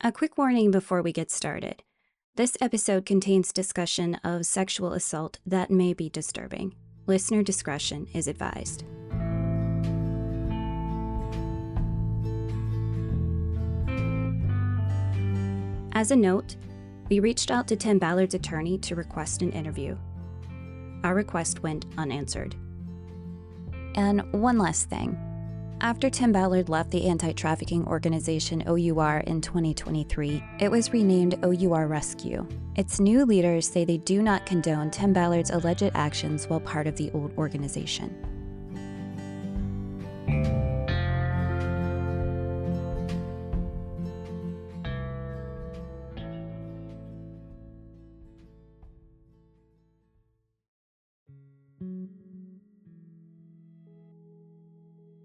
A quick warning before we get started. This episode contains discussion of sexual assault that may be disturbing. Listener discretion is advised. As a note, we reached out to Tim Ballard's attorney to request an interview. Our request went unanswered. And one last thing. After Tim Ballard left the anti-trafficking organization OUR in 2023, it was renamed OUR Rescue. Its new leaders say they do not condone Tim Ballard's alleged actions while part of the old organization.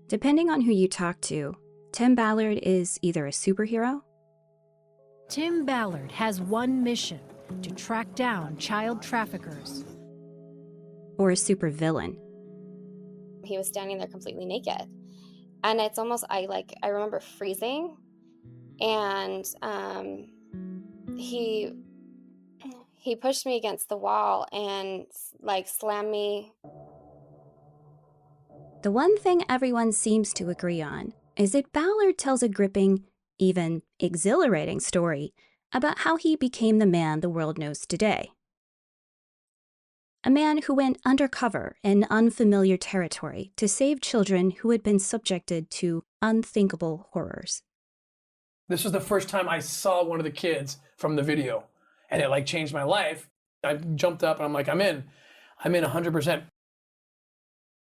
Depending on who you talk to, Tim Ballard is either a superhero. Tim Ballard has one mission: to track down child traffickers. Or a supervillain. He was standing there completely naked. And it's almost, I remember freezing, and he pushed me against the wall and slammed me. The one thing everyone seems to agree on is that Ballard tells a gripping, even exhilarating story about how he became the man the world knows today. A man who went undercover in unfamiliar territory to save children who had been subjected to unthinkable horrors. This was the first time I saw one of the kids from the video, and it changed my life. I jumped up and I'm like, I'm in 100%.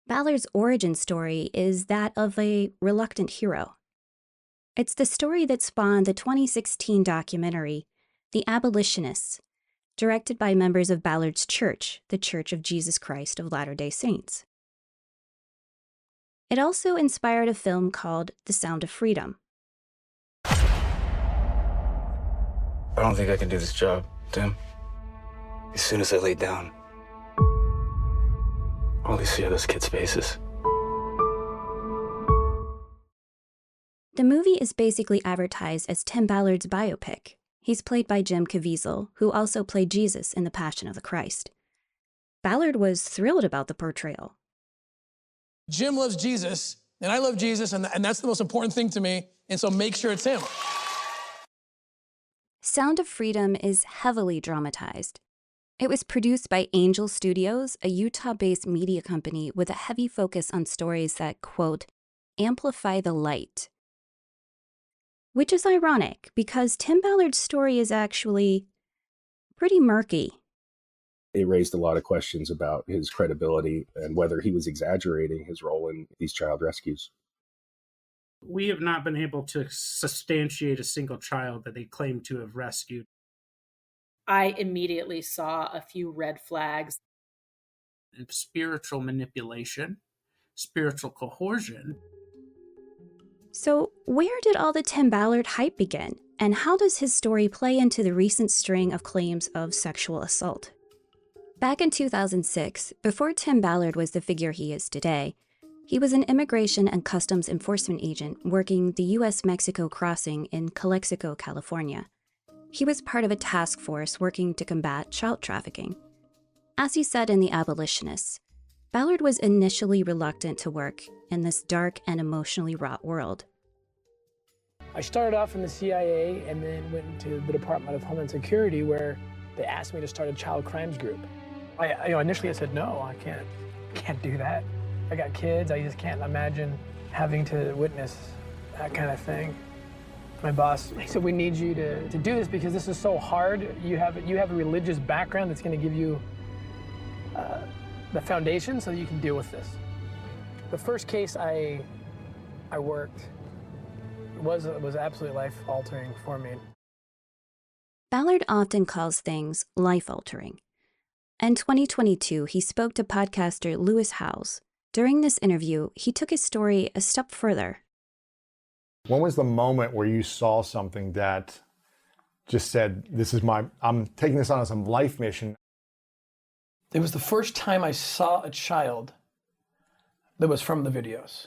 Ballard's origin story is that of a reluctant hero. It's the story that spawned the 2016 documentary, The Abolitionists, directed by members of Ballard's church, the Church of Jesus Christ of Latter-day Saints. It also inspired a film called The Sound of Freedom. I don't think I can do this job, Tim. As soon as I lay down, all they see are those kids' faces. The movie is basically advertised as Tim Ballard's biopic. He's played by Jim Caviezel, who also played Jesus in The Passion of the Christ. Ballard was thrilled about the portrayal. Jim loves Jesus, and I love Jesus, and that's the most important thing to me, and so make sure it's him. Sound of Freedom is heavily dramatized. It was produced by Angel Studios, a Utah-based media company with a heavy focus on stories that, quote, amplify the light. Which is ironic, because Tim Ballard's story is actually pretty murky. It raised a lot of questions about his credibility and whether he was exaggerating his role in these child rescues. We have not been able to substantiate a single child that they claim to have rescued. I immediately saw a few red flags. Spiritual manipulation, spiritual coercion. So where did all the Tim Ballard hype begin? And how does his story play into the recent string of claims of sexual assault? Back in 2006, before Tim Ballard was the figure he is today, he was an immigration and customs enforcement agent working the U.S.-Mexico crossing in Calexico, California. He was part of a task force working to combat child trafficking. As he said in The Abolitionists, Ballard was initially reluctant to work in this dark and emotionally wrought world. I started off in the CIA and then went into the Department of Homeland Security, where they asked me to start a child crimes group. Initially I said, no, I can't do that. I got kids, I just can't imagine having to witness that kind of thing. My boss, he said, we need you to do this because this is so hard. You have a religious background that's going to give you the foundation so that you can deal with this. The first case I worked was absolutely life-altering for me. Ballard often calls things life-altering. In 2022, he spoke to podcaster Lewis Howes. During this interview, he took his story a step further. When was the moment where you saw something that just said, I'm taking this on as a life mission? It was the first time I saw a child that was from the videos.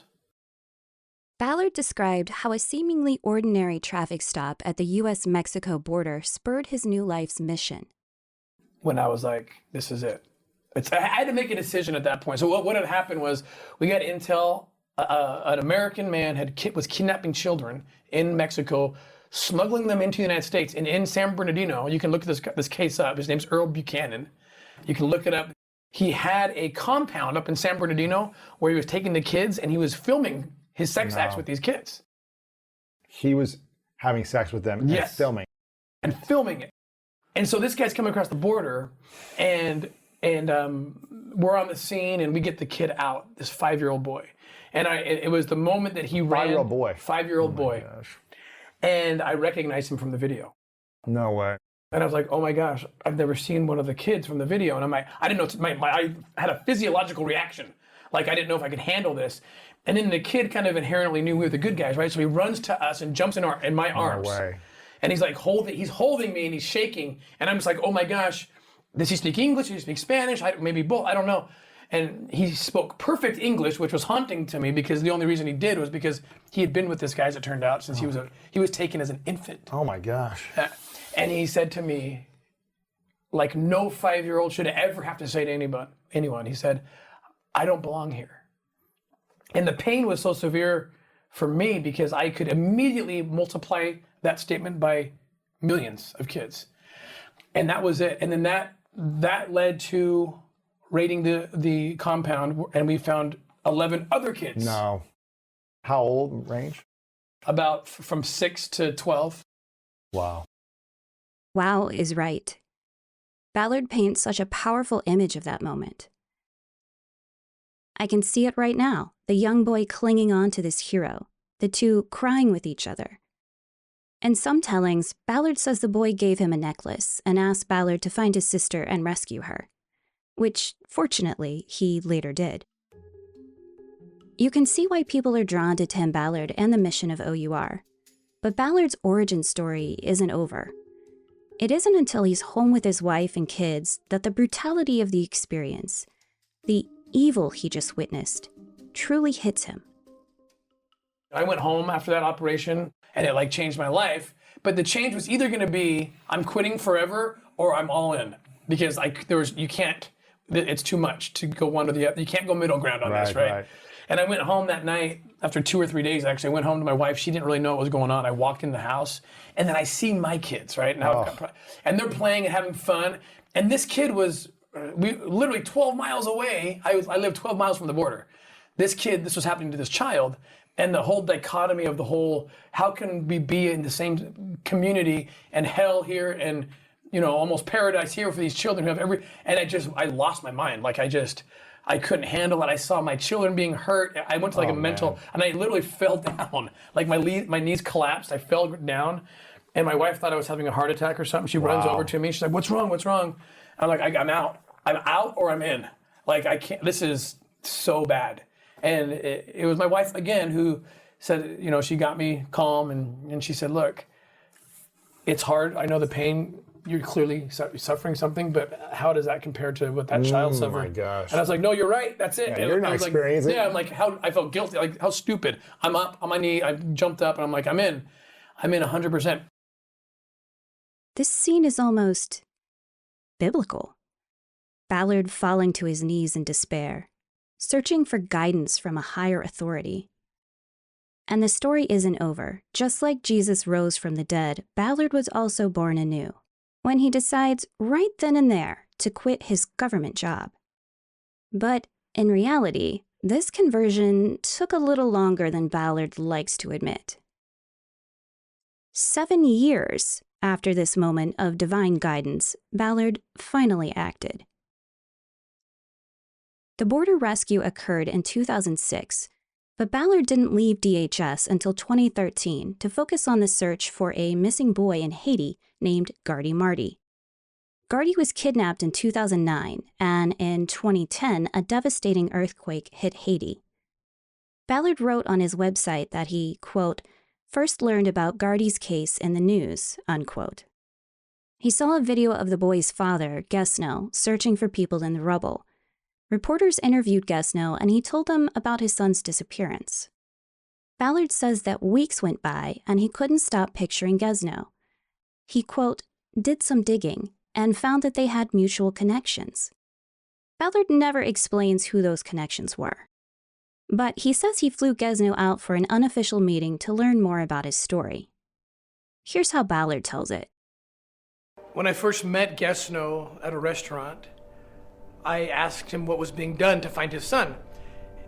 Ballard described how a seemingly ordinary traffic stop at the U.S.-Mexico border spurred his new life's mission. When I was like, this is it. I had to make a decision at that point. So what had happened was we got intel, an American man was kidnapping children in Mexico, smuggling them into the United States. And in San Bernardino, you can look at this case up. His name's Earl Buchanan. You can look it up. He had a compound up in San Bernardino where he was taking the kids and he was filming his sex acts with these kids. He was having sex with them and filming. And filming it. And so this guy's coming across the border and we're on the scene and we get the kid out, this 5-year-old boy. And it was the moment that he ran. 5-year-old boy. 5-year-old boy. Gosh. And I recognized him from the video. No way. And I was like, oh my gosh, I've never seen one of the kids from the video. And I didn't know, I had a physiological reaction. Like I didn't know if I could handle this. And then the kid kind of inherently knew we were the good guys, right? So he runs to us and jumps in my arms. No way. And he's like he's holding me and he's shaking. And I'm just like, oh my gosh, does he speak English? Does he speak Spanish? Maybe both, I don't know. And he spoke perfect English, which was haunting to me because the only reason he did was because he had been with this guy, as it turned out, since he was taken as an infant. Oh my gosh. And he said to me, like no 5-year-old should ever have to say to anyone, he said, I don't belong here. And the pain was so severe for me because I could immediately multiply that statement by millions of kids. And that was it. And then that led to raiding the compound, and we found 11 other kids. No. How old range? About from 6 to 12. Wow. Wow is right. Ballard paints such a powerful image of that moment. I can see it right now, the young boy clinging on to this hero, the two crying with each other. In some tellings, Ballard says the boy gave him a necklace and asked Ballard to find his sister and rescue her, which, fortunately, he later did. You can see why people are drawn to Tim Ballard and the mission of OUR, but Ballard's origin story isn't over. It isn't until he's home with his wife and kids that the brutality of the experience, the evil he just witnessed, truly hits him. I went home after that operation and it changed my life, but the change was either going to be I'm quitting forever or I'm all in because you can't, it's too much to go one or the other. You can't go middle ground on this, right? And I went home that night after 2 or 3 days. Actually, I went home to my wife. She didn't really know what was going on. I walked in the house and then I see my kids, right? And they're playing and having fun. And this kid was literally 12 miles away. I live 12 miles from the border. This was happening to this child. And the whole dichotomy of how can we be in the same community and hell here and, almost paradise here for these children who have I lost my mind. I couldn't handle it. I saw my children being hurt. I went to a mental, and I literally fell down. My knees collapsed. I fell down, and my wife thought I was having a heart attack or something. She runs over to me. She's like, "What's wrong? What's wrong?" I'm like, "I'm out. I'm out or I'm in. I can't. This is so bad." And it was my wife again who said, she got me calm and she said, "Look, it's hard. I know the pain. You're clearly suffering something, but how does that compare to what that child suffered?" Oh my gosh. And I was like, "No, you're right. That's it." Yeah, you're not experiencing it. Yeah, I'm like, I felt guilty. How stupid. I'm up on my knee. I jumped up and I'm like, I'm in 100%. This scene is almost biblical. Ballard falling to his knees in despair, searching for guidance from a higher authority. And the story isn't over. Just like Jesus rose from the dead, Ballard was also born anew, when he decides right then and there to quit his government job. But in reality, this conversion took a little longer than Ballard likes to admit. 7 years after this moment of divine guidance, Ballard finally acted. The border rescue occurred in 2006, but Ballard didn't leave DHS until 2013 to focus on the search for a missing boy in Haiti named Gardy Marty. Gardy was kidnapped in 2009, and in 2010, a devastating earthquake hit Haiti. Ballard wrote on his website that he, quote, first learned about Gardy's case in the news, unquote. He saw a video of the boy's father, Gesno, searching for people in the rubble. Reporters interviewed Gesno, and he told them about his son's disappearance. Ballard says that weeks went by and he couldn't stop picturing Gesno. He, quote, did some digging and found that they had mutual connections. Ballard never explains who those connections were. But he says he flew Gesno out for an unofficial meeting to learn more about his story. Here's how Ballard tells it. When I first met Gesno at a restaurant, I asked him what was being done to find his son.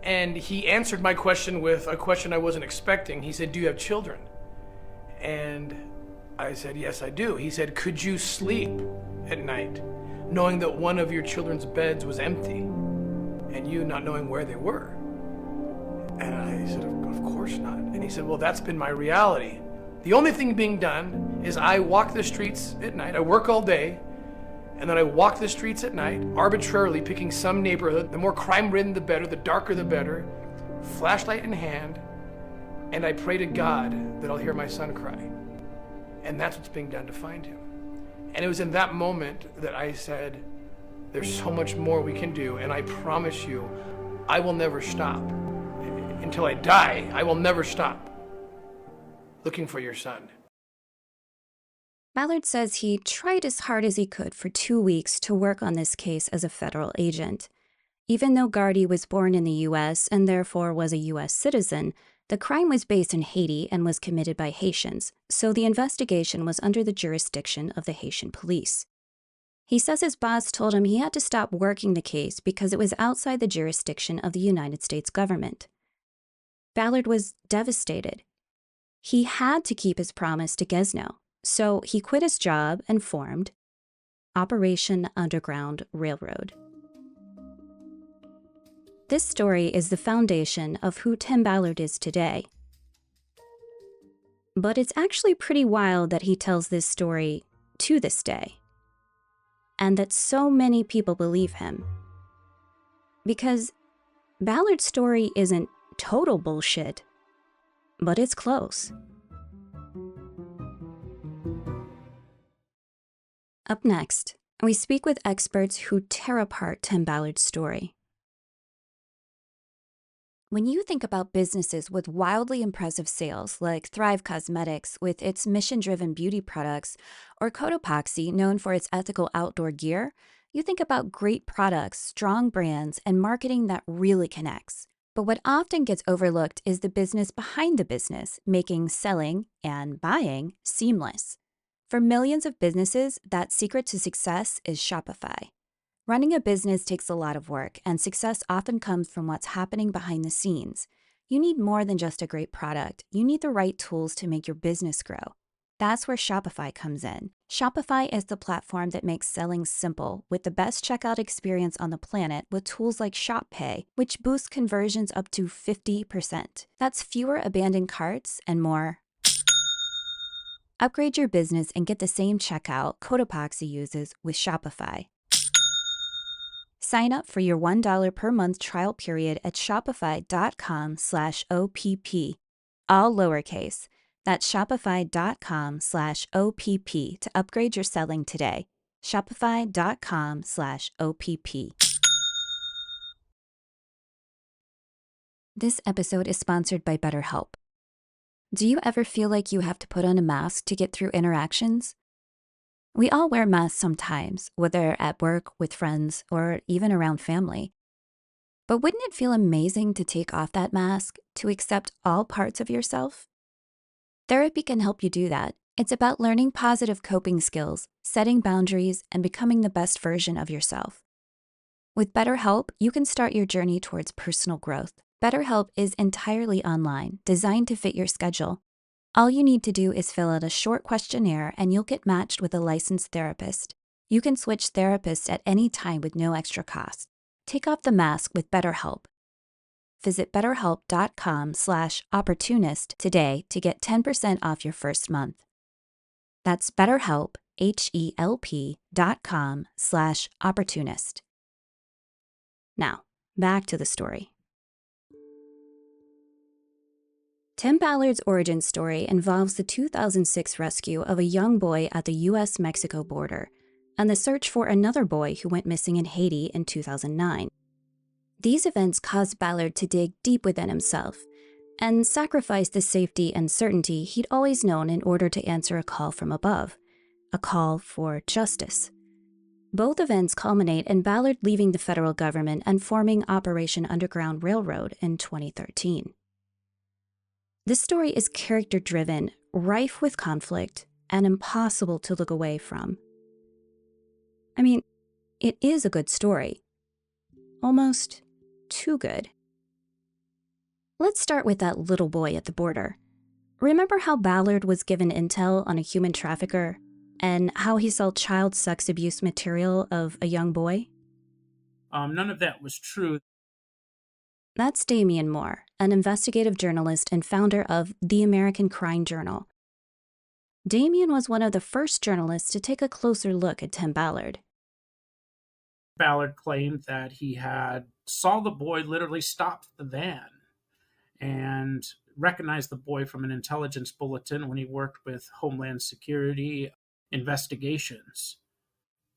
And he answered my question with a question I wasn't expecting. He said, do you have children? And I said, yes, I do. He said, could you sleep at night knowing that one of your children's beds was empty and you not knowing where they were? And I said, of course not. And he said, well, that's been my reality. The only thing being done is I walk the streets at night. I work all day, and then I walk the streets at night, arbitrarily picking some neighborhood. The more crime-ridden, the better. The darker, the better. Flashlight in hand, and I pray to God that I'll hear my son cry. And that's what's being done to find him. And it was in that moment that I said, there's so much more we can do, and I promise you, I will never stop. Until I die, I will never stop looking for your son. Ballard says he tried as hard as he could for 2 weeks to work on this case as a federal agent. Even though Gardy was born in the U.S. and therefore was a U.S. citizen, the crime was based in Haiti and was committed by Haitians, so the investigation was under the jurisdiction of the Haitian police. He says his boss told him he had to stop working the case because it was outside the jurisdiction of the United States government. Ballard was devastated. He had to keep his promise to Gesno, so he quit his job and formed Operation Underground Railroad. This story is the foundation of who Tim Ballard is today. But it's actually pretty wild that he tells this story to this day, and that so many people believe him. Because Ballard's story isn't total bullshit, but it's close. Up next, we speak with experts who tear apart Tim Ballard's story. When you think about businesses with wildly impressive sales, like Thrive Cosmetics with its mission-driven beauty products, or Cotopaxi, known for its ethical outdoor gear, you think about great products, strong brands, and marketing that really connects. But what often gets overlooked is the business behind the business, making selling and buying seamless. For millions of businesses, that secret to success is Shopify. Running a business takes a lot of work, and success often comes from what's happening behind the scenes. You need more than just a great product. You need the right tools to make your business grow. That's where Shopify comes in. Shopify is the platform that makes selling simple, with the best checkout experience on the planet with tools like Shop Pay, which boosts conversions up to 50%. That's fewer abandoned carts and more. Upgrade your business and get the same checkout Cotopaxi uses with Shopify. Sign up for your $1 per month trial period at shopify.com/OPP, all lowercase. That's shopify.com/OPP to upgrade your selling today. Shopify.com/OPP. This episode is sponsored by BetterHelp. Do you ever feel like you have to put on a mask to get through interactions? We all wear masks sometimes, whether at work, with friends, or even around family. But wouldn't it feel amazing to take off that mask, to accept all parts of yourself? Therapy can help you do that. It's about learning positive coping skills, setting boundaries, and becoming the best version of yourself. With BetterHelp, you can start your journey towards personal growth. BetterHelp is entirely online, designed to fit your schedule. All you need to do is fill out a short questionnaire and you'll get matched with a licensed therapist. You can switch therapists at any time with no extra cost. Take off the mask with BetterHelp. Visit BetterHelp.com/opportunist today to get 10% off your first month. That's BetterHelp, HELP.com/opportunist. Now, back to the story. Tim Ballard's origin story involves the 2006 rescue of a young boy at the U.S.-Mexico border and the search for another boy who went missing in Haiti in 2009. These events caused Ballard to dig deep within himself. and sacrificed the safety and certainty he'd always known in order to answer a call from above, a call for justice. Both events culminate in Ballard leaving the federal government and forming Operation Underground Railroad in 2013. This story is character-driven, rife with conflict, and impossible to look away from. I mean, it is a good story. Almost too good. Let's start with that little boy at the border. Remember how Ballard was given intel on a human trafficker and how he sold child sex abuse material of a young boy? None of that was true. That's Damian Moore, an investigative journalist and founder of the American Crime Journal. Damian was one of the first journalists to take a closer look at Tim Ballard. Ballard claimed that he saw the boy literally stop the van and recognized the boy from an intelligence bulletin when he worked with Homeland Security investigations.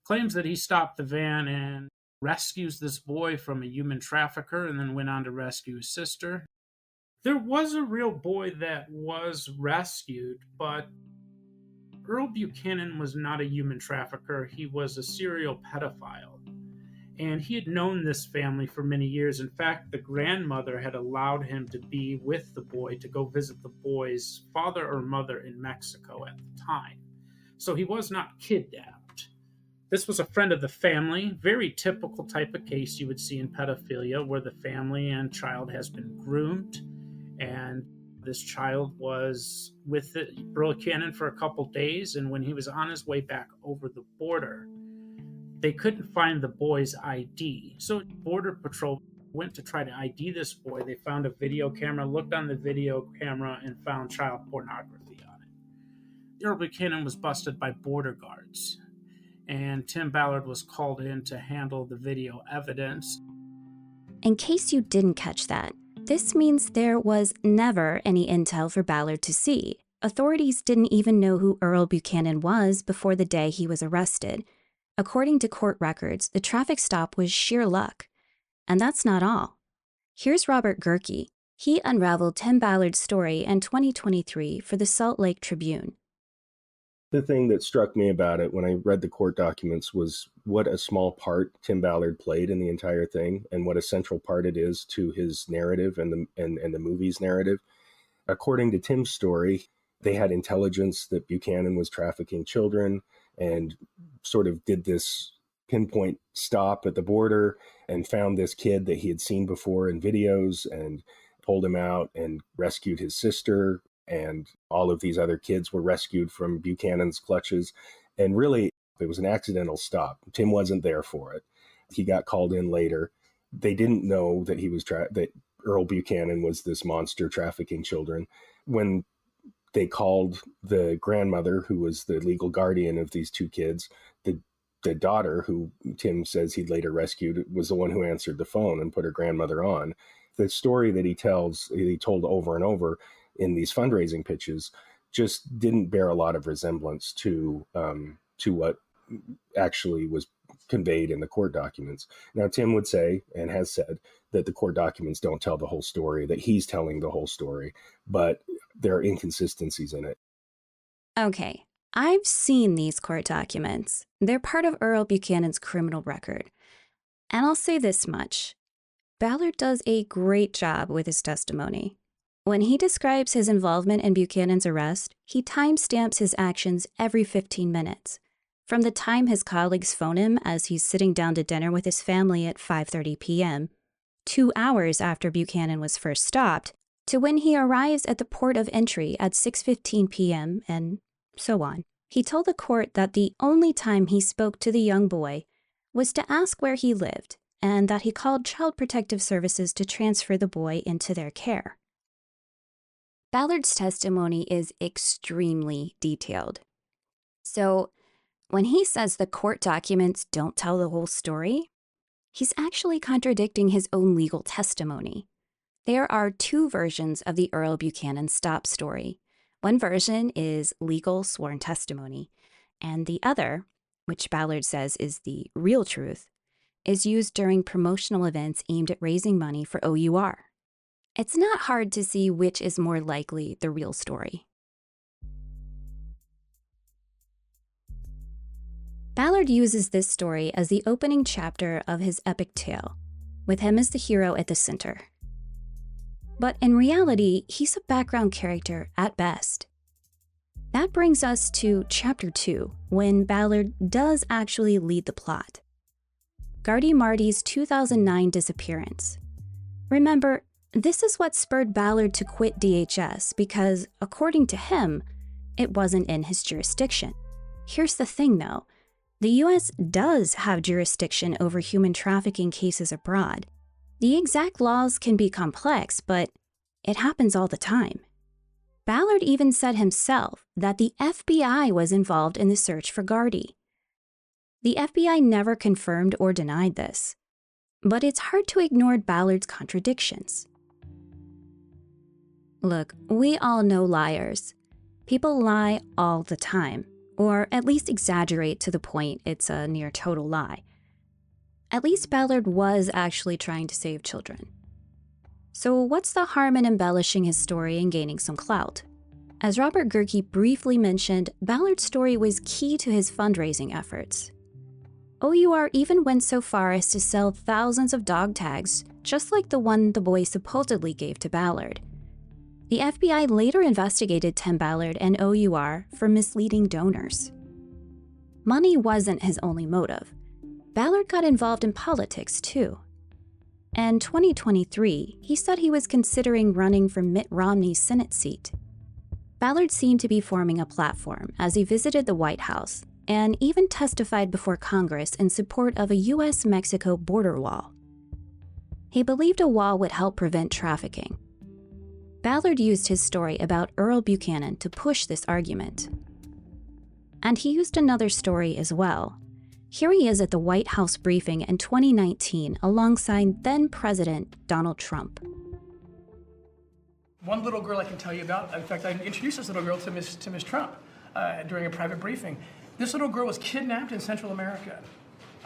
Claims that he stopped the van and rescues this boy from a human trafficker and then went on to rescue his sister. There was a real boy that was rescued, but Earl Buchanan was not a human trafficker. He was a serial pedophile. And he had known this family for many years. In fact, the grandmother had allowed him to be with the boy to go visit the boy's father or mother in Mexico at the time. So he was not kidnapped. This was a friend of the family, very typical type of case you would see in pedophilia, where the family and child has been groomed, and this child was with Earl Buchanan for a couple days, and when he was on his way back over the border, they couldn't find the boy's ID. So Border Patrol went to try to ID this boy. They found a video camera, looked on the video camera, and found child pornography on it. Earl Buchanan was busted by border guards, and Tim Ballard was called in to handle the video evidence. In case you didn't catch that, this means there was never any intel for Ballard to see. Authorities didn't even know who Earl Buchanan was before the day he was arrested. According to court records, the traffic stop was sheer luck. And that's not all. Here's Robert Gerke. He unraveled Tim Ballard's story in 2023 for the Salt Lake Tribune. The thing that struck me about it when I read the court documents was what a small part Tim Ballard played in the entire thing, and what a central part it is to his narrative and the movie's narrative. According to Tim's story, they had intelligence that Buchanan was trafficking children and sort of did this pinpoint stop at the border and found this kid that he had seen before in videos and pulled him out and rescued his sister. And all of these other kids were rescued from Buchanan's clutches. And really, it was an accidental stop. Tim wasn't there for it. He got called in later. They didn't know that that Earl Buchanan was this monster trafficking children. When they called the grandmother, who was the legal guardian of these two kids, the daughter, who Tim says he'd later rescued, was the one who answered the phone and put her grandmother on. The story that he told over and over in these fundraising pitches just didn't bear a lot of resemblance to what actually was conveyed in the court documents. Now, Tim would say, and has said, that the court documents don't tell the whole story, that he's telling the whole story, but there are inconsistencies in it. Okay, I've seen these court documents. They're part of Earl Buchanan's criminal record. And I'll say this much. Ballard does a great job with his testimony. When he describes his involvement in Buchanan's arrest, he timestamps his actions every 15 minutes. From the time his colleagues phone him as he's sitting down to dinner with his family at 5:30 p.m., 2 hours after Buchanan was first stopped, to when he arrives at the port of entry at 6:15 p.m., and so on. He told the court that the only time he spoke to the young boy was to ask where he lived, and that he called Child Protective Services to transfer the boy into their care. Ballard's testimony is extremely detailed. So, when he says the court documents don't tell the whole story, he's actually contradicting his own legal testimony. There are two versions of the Earl Buchanan stop story. One version is legal sworn testimony, and the other, which Ballard says is the real truth, is used during promotional events aimed at raising money for OUR. it's not hard to see which is more likely the real story. Ballard uses this story as the opening chapter of his epic tale, with him as the hero at the center. But in reality, he's a background character at best. That brings us to Chapter 2, when Ballard does actually lead the plot. Gardy Marty's 2009 disappearance. Remember, this is what spurred Ballard to quit DHS because, according to him, it wasn't in his jurisdiction. Here's the thing, though. The US does have jurisdiction over human trafficking cases abroad. The exact laws can be complex, but it happens all the time. Ballard even said himself that the FBI was involved in the search for Gardy. The FBI never confirmed or denied this, but it's hard to ignore Ballard's contradictions. Look, we all know liars. People lie all the time, or at least exaggerate to the point it's a near total lie. At least Ballard was actually trying to save children. So what's the harm in embellishing his story and gaining some clout? As Robert Gerke briefly mentioned, Ballard's story was key to his fundraising efforts. OUR even went so far as to sell thousands of dog tags, just like the one the boy supposedly gave to Ballard. The FBI later investigated Tim Ballard and OUR for misleading donors. Money wasn't his only motive. Ballard got involved in politics too. In 2023, he said he was considering running for Mitt Romney's Senate seat. Ballard seemed to be forming a platform as he visited the White House and even testified before Congress in support of a US-Mexico border wall. He believed a wall would help prevent trafficking. Ballard used his story about Earl Buchanan to push this argument. And he used another story as well. Here he is at the White House briefing in 2019 alongside then-President Donald Trump. One little girl I can tell you about, in fact, I introduced this little girl to Miss Trump during a private briefing. This little girl was kidnapped in Central America,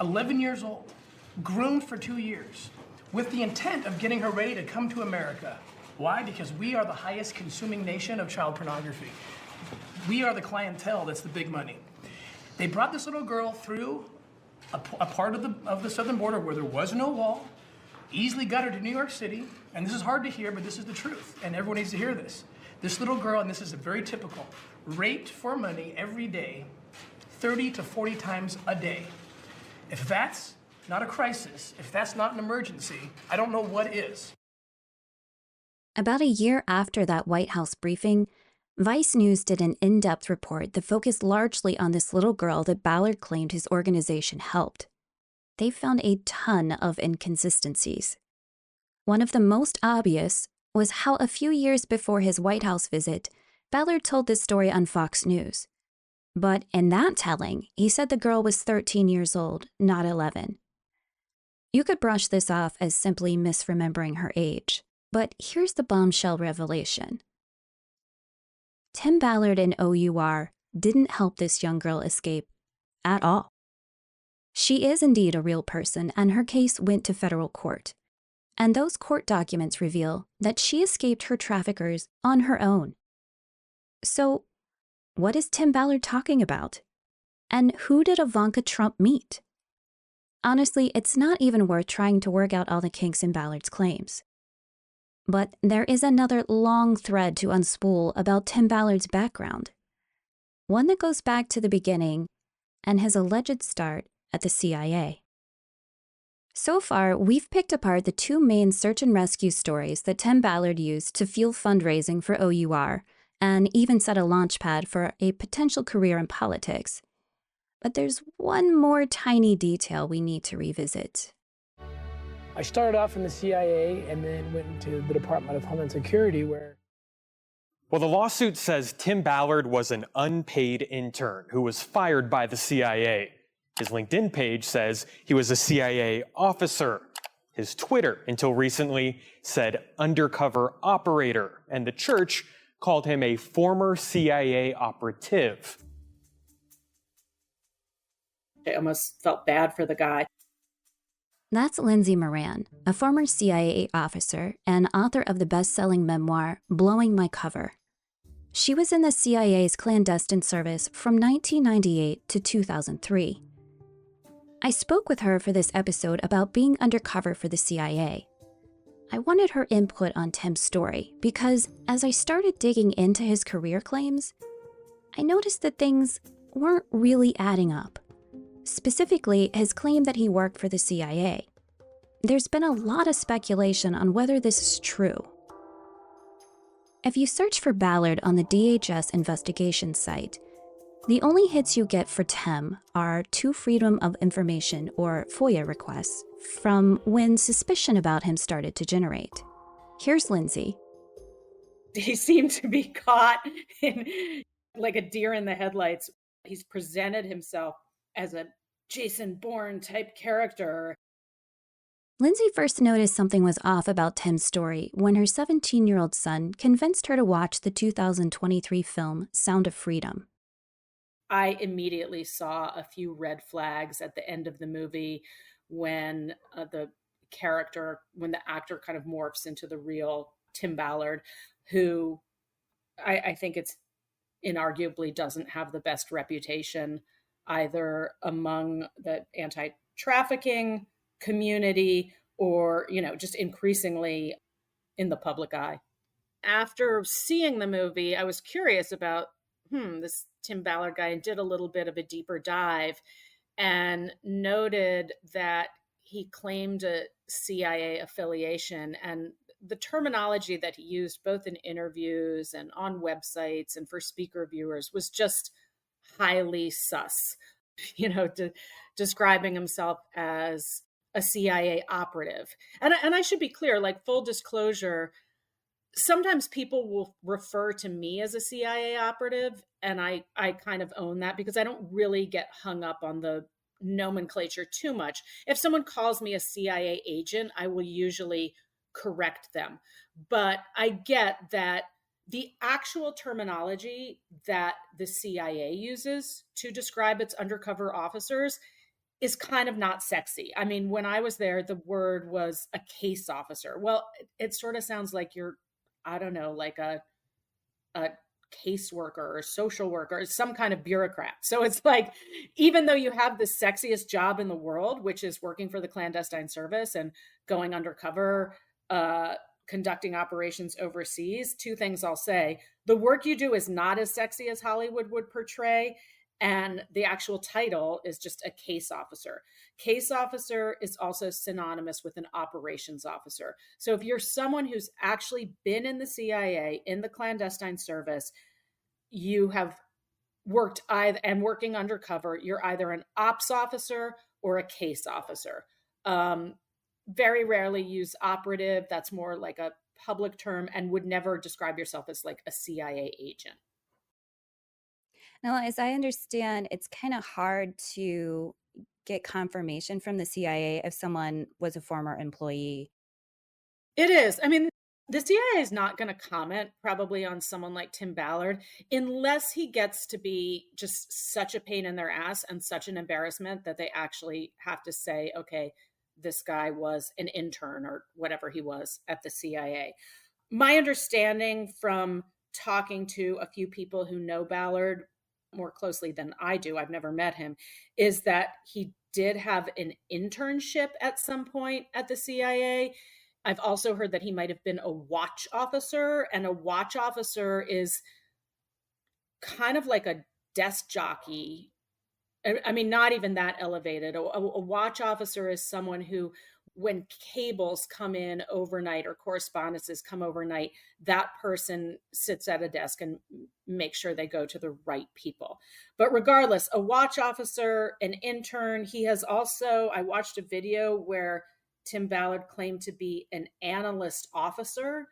11 years old, groomed for 2 years, with the intent of getting her ready to come to America. Why? Because we are the highest consuming nation of child pornography. We are the clientele that's the big money. They brought this little girl through a part of the southern border where there was no wall, easily got her to New York City, and this is hard to hear, but this is the truth, and everyone needs to hear this. This little girl, and this is very typical, raped for money every day, 30 to 40 times a day. If that's not a crisis, if that's not an emergency, I don't know what is. About a year after that White House briefing, Vice News did an in-depth report that focused largely on this little girl that Ballard claimed his organization helped. They found a ton of inconsistencies. One of the most obvious was how a few years before his White House visit, Ballard told this story on Fox News. But in that telling, he said the girl was 13 years old, not 11. You could brush this off as simply misremembering her age, but here's the bombshell revelation. Tim Ballard and OUR didn't help this young girl escape at all. She is indeed a real person, and her case went to federal court. And those court documents reveal that she escaped her traffickers on her own. So, what is Tim Ballard talking about? And who did Ivanka Trump meet? Honestly, it's not even worth trying to work out all the kinks in Ballard's claims. But there is another long thread to unspool about Tim Ballard's background. One that goes back to the beginning and his alleged start at the CIA. So far, we've picked apart the two main search and rescue stories that Tim Ballard used to fuel fundraising for OUR and even set a launchpad for a potential career in politics. But there's one more tiny detail we need to revisit. I started off in the CIA and then went into the Department of Homeland Security where... Well, the lawsuit says Tim Ballard was an unpaid intern who was fired by the CIA. His LinkedIn page says he was a CIA officer. His Twitter, until recently, said undercover operator, and the church called him a former CIA operative. I almost felt bad for the guy. That's Lindsay Moran, a former CIA officer and author of the best-selling memoir, Blowing My Cover. She was in the CIA's clandestine service from 1998 to 2003. I spoke with her for this episode about being undercover for the CIA. I wanted her input on Tim's story because as I started digging into his career claims, I noticed that things weren't really adding up. Specifically, his claim that he worked for the CIA. There's been a lot of speculation on whether this is true. If you search for Ballard on the DHS investigation site, the only hits you get for Tim are 2 Freedom of Information or FOIA requests from when suspicion about him started to generate. Here's Lindsay. He seemed to be caught in like a deer in the headlights. He's presented himself as a Jason Bourne type character. Lindsay first noticed something was off about Tim's story when her 17-year-old son convinced her to watch the 2023 film Sound of Freedom. I immediately saw a few red flags at the end of the movie when the actor kind of morphs into the real Tim Ballard, who I think it's inarguably doesn't have the best reputation either among the anti-trafficking community or, just increasingly in the public eye. After seeing the movie, I was curious about, this Tim Ballard guy, and did a little bit of a deeper dive and noted that he claimed a CIA affiliation, and the terminology that he used both in interviews and on websites and for speaker viewers was just highly sus, describing himself as a CIA operative. And I should be clear, like full disclosure, sometimes people will refer to me as a CIA operative, and I kind of own that because I don't really get hung up on the nomenclature too much. If someone calls me a CIA agent, I will usually correct them. But I get that the actual terminology that the CIA uses to describe its undercover officers is kind of not sexy. I mean, when I was there, the word was a case officer. Well, it sort of sounds like you're, I don't know, like a caseworker or social worker or some kind of bureaucrat. So it's like, even though you have the sexiest job in the world, which is working for the clandestine service and going undercover, conducting operations overseas, 2 things I'll say. The work you do is not as sexy as Hollywood would portray. And the actual title is just a case officer. Case officer is also synonymous with an operations officer. So if you're someone who's actually been in the CIA, in the clandestine service, you have worked working undercover, you're either an ops officer or a case officer. Very rarely use operative. That's more like a public term, and would never describe yourself as like a CIA agent. Now, as I understand, it's kind of hard to get confirmation from the CIA if someone was a former employee. It is. I mean, the CIA is not going to comment probably on someone like Tim Ballard unless he gets to be just such a pain in their ass and such an embarrassment that they actually have to say, okay, this guy was an intern or whatever he was at the CIA. My understanding from talking to a few people who know Ballard more closely than I do, I've never met him, is that he did have an internship at some point at the CIA. I've also heard that he might have been a watch officer, and a watch officer is kind of like a desk jockey. I mean, not even that elevated. A watch officer is someone who, when cables come in overnight or correspondences come overnight, that person sits at a desk and makes sure they go to the right people. But regardless, a watch officer, an intern, he has also, I watched a video where Tim Ballard claimed to be an analyst officer,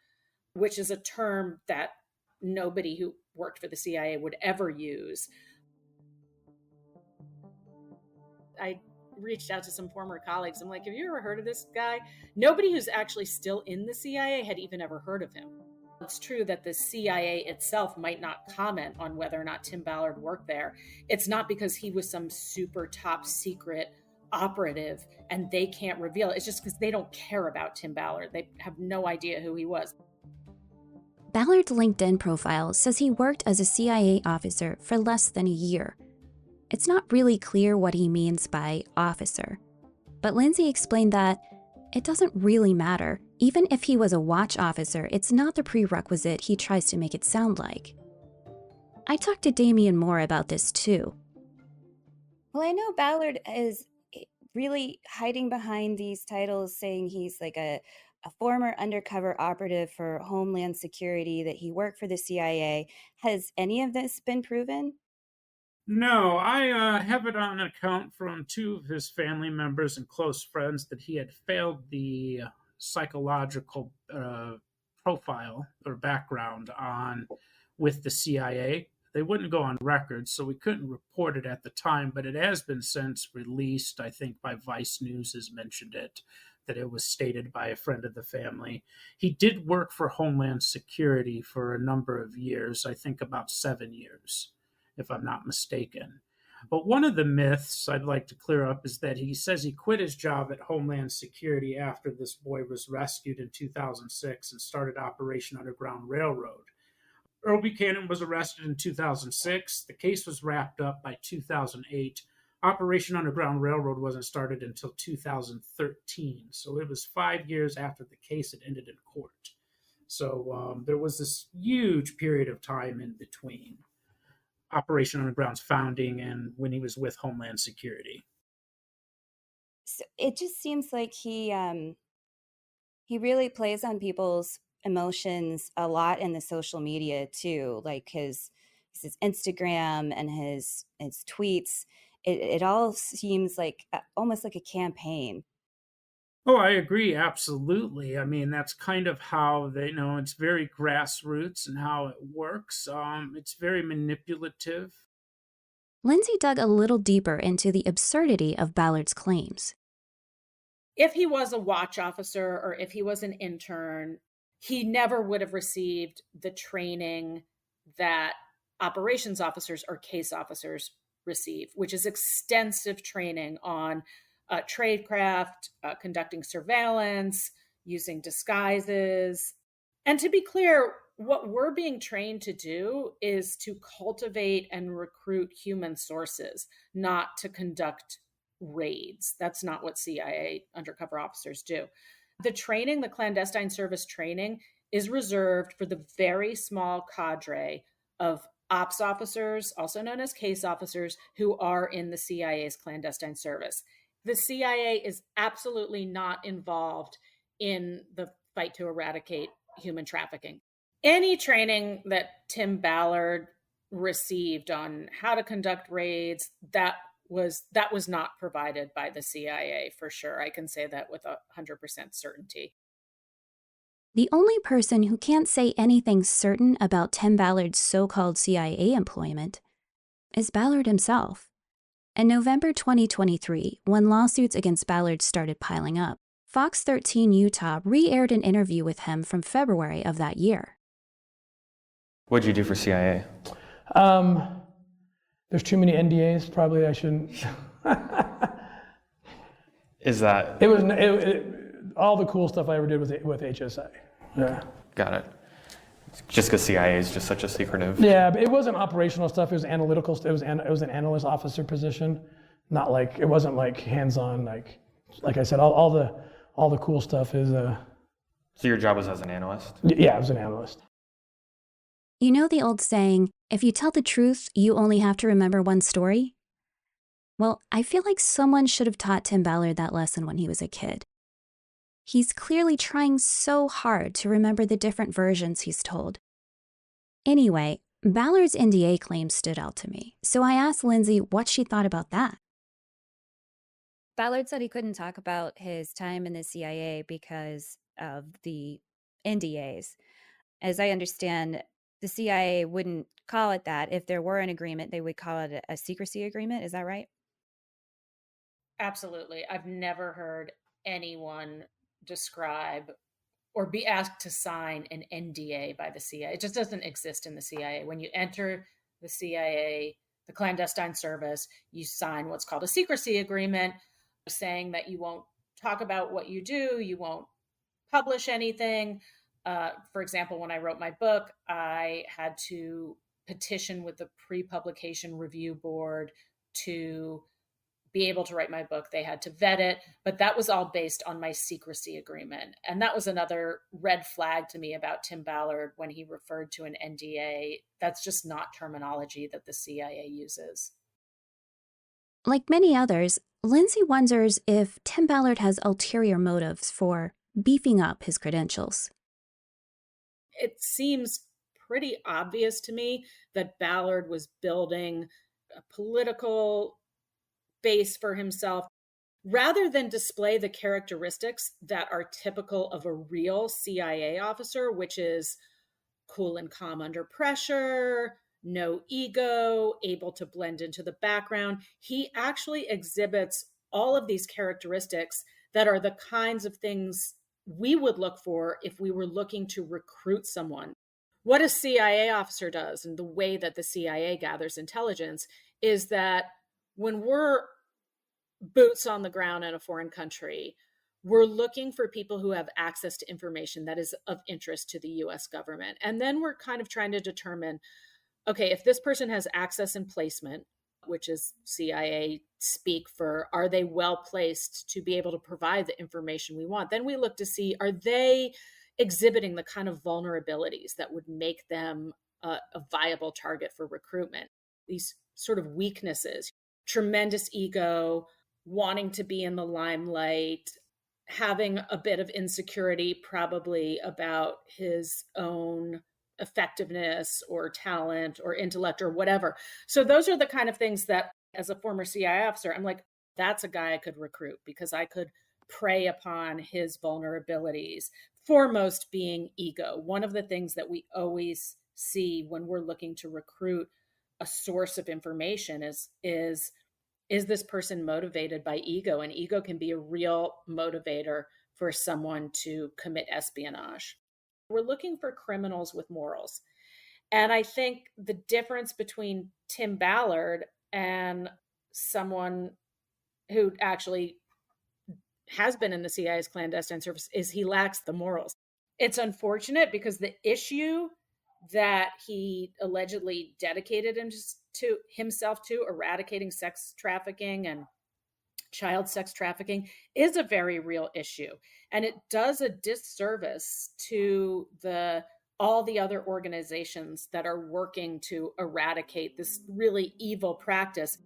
which is a term that nobody who worked for the CIA would ever use. I reached out to some former colleagues. I'm like, have you ever heard of this guy? Nobody who's actually still in the CIA had even ever heard of him. It's true that the CIA itself might not comment on whether or not Tim Ballard worked there. It's not because he was some super top secret operative and they can't reveal it. It's just because they don't care about Tim Ballard. They have no idea who he was. Ballard's LinkedIn profile says he worked as a CIA officer for less than a year. It's not really clear what he means by officer, but Lindsay explained that it doesn't really matter. Even if he was a watch officer, it's not the prerequisite he tries to make it sound like. I talked to Damian Moore about this too. Well, I know Ballard is really hiding behind these titles, saying he's like a former undercover operative for Homeland Security, that he worked for the CIA. Has any of this been proven? No, I have it on account from two of his family members and close friends that he had failed the psychological profile or background on with the CIA. They wouldn't go on record, so we couldn't report it at the time, but it has been since released. I think by Vice News has mentioned it, that it was stated by a friend of the family. He did work for Homeland Security for a number of years, I think about 7 years, if I'm not mistaken. But one of the myths I'd like to clear up is that he says he quit his job at Homeland Security after this boy was rescued in 2006 and started Operation Underground Railroad. Earl Buchanan was arrested in 2006. The case was wrapped up by 2008. Operation Underground Railroad wasn't started until 2013. So it was 5 years after the case had ended in court. So there was this huge period of time in between Operation Underground's founding and when he was with Homeland Security. So it just seems like he really plays on people's emotions a lot in the social media too, like his Instagram and his tweets. It all seems like almost like a campaign. Oh, I agree, absolutely. I mean, that's kind of how they know it's very grassroots and how it works. It's very manipulative. Lindsay dug a little deeper into the absurdity of Ballard's claims. If he was a watch officer or if he was an intern, he never would have received the training that operations officers or case officers receive, which is extensive training on tradecraft, conducting surveillance, using disguises. And to be clear, what we're being trained to do is to cultivate and recruit human sources, not to conduct raids. That's not what CIA undercover officers do. The training, the clandestine service training, is reserved for the very small cadre of ops officers, also known as case officers, who are in the CIA's clandestine service. The CIA is absolutely not involved in the fight to eradicate human trafficking. Any training that Tim Ballard received on how to conduct raids, that was not provided by the CIA for sure. I can say that with 100% certainty. The only person who can't say anything certain about Tim Ballard's so-called CIA employment is Ballard himself. In November 2023, when lawsuits against Ballard started piling up, Fox 13 Utah re-aired an interview with him from February of that year. What'd you do for CIA? There's too many NDAs. Probably I shouldn't. Is that? It was all the cool stuff I ever did with HSA. Yeah. Got it. Just because CIA is just such a secretive. Yeah, but it wasn't operational stuff. It was analytical. It was an analyst officer position, not like it wasn't like hands-on. Like I said, all the cool stuff is. So your job was as an analyst? Yeah, I was an analyst. You know the old saying, if you tell the truth, you only have to remember one story? Well, I feel like someone should have taught Tim Ballard that lesson when he was a kid. He's clearly trying so hard to remember the different versions he's told. Anyway, Ballard's NDA claims stood out to me, so I asked Lindsay what she thought about that. Ballard said he couldn't talk about his time in the CIA because of the NDAs. As I understand, the CIA wouldn't call it that. If there were an agreement, they would call it a secrecy agreement. Is that right? Absolutely. I've never heard anyone describe or be asked to sign an NDA by the CIA. It just doesn't exist in the CIA. When you enter the CIA, the clandestine service, you sign what's called a secrecy agreement. saying that you won't talk about what you do, you won't publish anything. For example, when I wrote my book, I had to petition with the pre-publication review board to be able to write my book. They had to vet it, but that was all based on my secrecy agreement. And that was another red flag to me about Tim Ballard when he referred to an NDA. That's just not terminology that the CIA uses. Like many others, Lindsay wonders if Tim Ballard has ulterior motives for beefing up his credentials. It seems pretty obvious to me that Ballard was building a political base for himself rather than display the characteristics that are typical of a real CIA officer, which is cool and calm under pressure, no ego, able to blend into the background. He actually exhibits all of these characteristics that are the kinds of things we would look for if we were looking to recruit someone. What a CIA officer does, and the way that the CIA gathers intelligence, is that when we're boots on the ground in a foreign country, we're looking for people who have access to information that is of interest to the US government. And then we're kind of trying to determine, okay, if this person has access and placement, which is CIA speak for, are they well placed to be able to provide the information we want? Then we look to see, are they exhibiting the kind of vulnerabilities that would make them a viable target for recruitment? These sort of weaknesses, tremendous ego, wanting to be in the limelight, having a bit of insecurity probably about his own effectiveness or talent or intellect or whatever. So those are the kind of things that, as a former CIA officer, I'm like, that's a guy I could recruit because I could prey upon his vulnerabilities, foremost being ego. One of the things that we always see when we're looking to recruit a source of information is this person motivated by ego? And ego can be a real motivator for someone to commit espionage. We're looking for criminals with morals. And I think the difference between Tim Ballard and someone who actually has been in the CIA's clandestine service is he lacks the morals. It's unfortunate because the issue that he allegedly dedicated himself to, eradicating sex trafficking and child sex trafficking, is a very real issue. And it does a disservice to all the other organizations that are working to eradicate this really evil practice.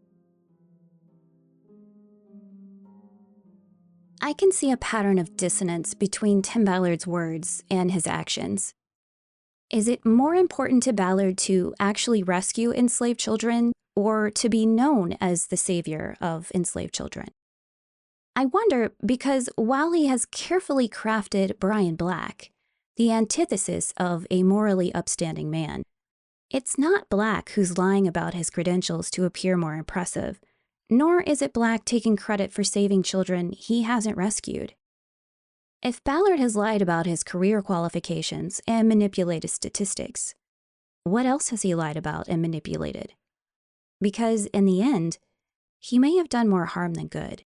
I can see a pattern of dissonance between Tim Ballard's words and his actions. Is it more important to Ballard to actually rescue enslaved children or to be known as the savior of enslaved children? I wonder because while he has carefully crafted Brian Black, the antithesis of a morally upstanding man, it's not Black who's lying about his credentials to appear more impressive, nor is it Black taking credit for saving children he hasn't rescued. If Ballard has lied about his career qualifications and manipulated statistics, what else has he lied about and manipulated? Because in the end, he may have done more harm than good.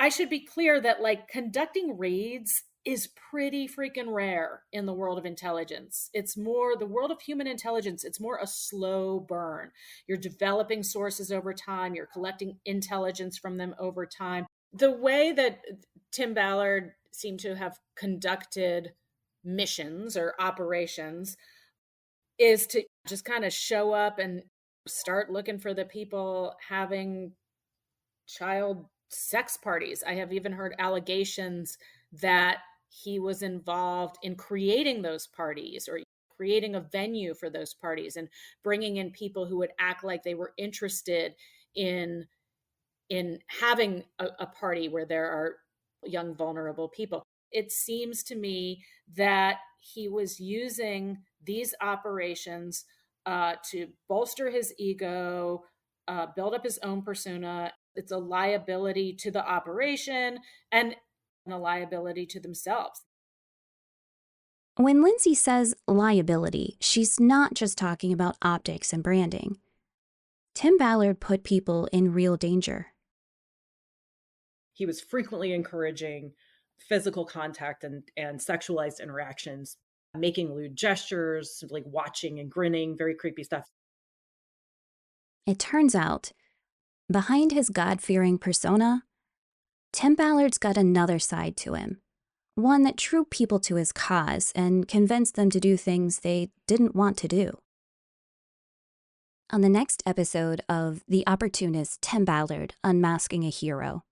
I should be clear that conducting raids is pretty freaking rare in the world of intelligence. It's more the world of human intelligence. It's more a slow burn. You're developing sources over time. You're collecting intelligence from them over time. The way that Tim Ballard seemed to have conducted missions or operations is to just kind of show up and start looking for the people having child sex parties. I have even heard allegations that he was involved in creating those parties or creating a venue for those parties and bringing in people who would act like they were interested in having a party where there are young, vulnerable people. It seems to me that he was using these operations to bolster his ego, build up his own persona. It's a liability to the operation and a liability to themselves. When Lindsay says liability, she's not just talking about optics and branding. Tim Ballard put people in real danger. He was frequently encouraging physical contact and sexualized interactions, making lewd gestures, like watching and grinning, very creepy stuff. It turns out, behind his God-fearing persona, Tim Ballard's got another side to him. One that drew people to his cause and convinced them to do things they didn't want to do. On the next episode of The Opportunist Tim Ballard Unmasking a Hero,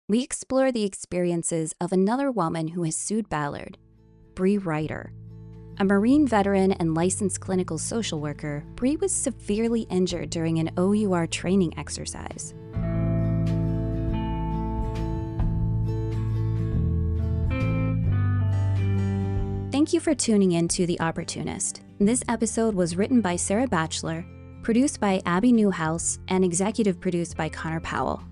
we explore the experiences of another woman who has sued Ballard, Bree Ryder. A Marine veteran and licensed clinical social worker, Bree was severely injured during an OUR training exercise. Thank you for tuning in to The Opportunist. This episode was written by Sarah Batchelor, produced by Abby Newhouse, and executive produced by Connor Powell.